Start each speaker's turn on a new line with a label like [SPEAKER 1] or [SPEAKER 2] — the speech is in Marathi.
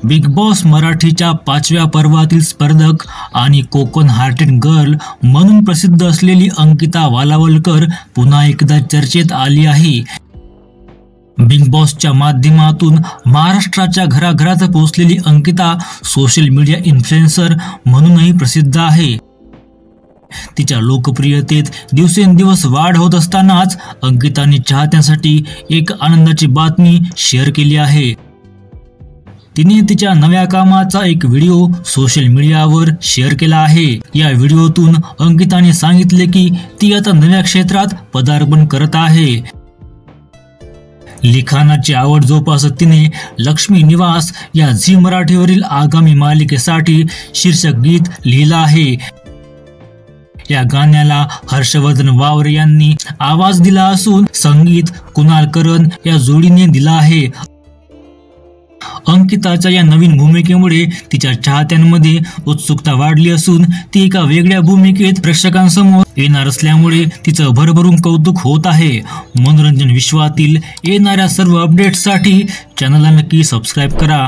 [SPEAKER 1] बिग बॉस मराठीच्या 5व्या पर्वातील स्पर्धक आणि कोकण हार्टेड गर्ल म्हणून प्रसिद्ध असलेली अंकिता वालावलकर पुन्हा एकदा चर्चेत आली आहे। बिग बॉसच्या माध्यमातून महाराष्ट्राच्या घराघरात पोहोचलेली अंकिता सोशल मीडिया इन्फ्लुएन्सर म्हणूनही प्रसिद्ध आहे। तिच्या लोकप्रियतेत दिवसेंदिवस वाढ होत असतानाच अंकिताने चाहत्यांसाठी एक आनंदाची बातमी शेअर केली आहे। तिने तिच्या नव्या कामाचा एक व्हिडिओ सोशल मीडियावर शेअर केला आहे। या व्हिडिओतून अंकिताने सांगितले की ती आता नव्या क्षेत्रात पदार्पण करत आहे। लिखाणाची आवड जोपासत तिने लक्ष्मी निवास या झी मराठीवरील आगामी मालिकेसाठी शीर्षक गीत लिहिलं आहे। या गाण्याला हर्षवर्धन वावरे यांनी आवाज दिला असून संगीत कुणाल करण या जोडीने दिला आहे। अंकिताच्या या नवीन भूमिकेमुळे तिच्या चाहत्यांमध्ये उत्सुकता वाढली असून ती एका वेगळ्या भूमिकेत प्रेक्षकांसमोर येणार असल्यामुळे तिचं भरभरून कौतुक होत आहे। मनोरंजन विश्वातील येणाऱ्या सर्व अपडेट्ससाठी चॅनलला नक्की सबस्क्राईब करा।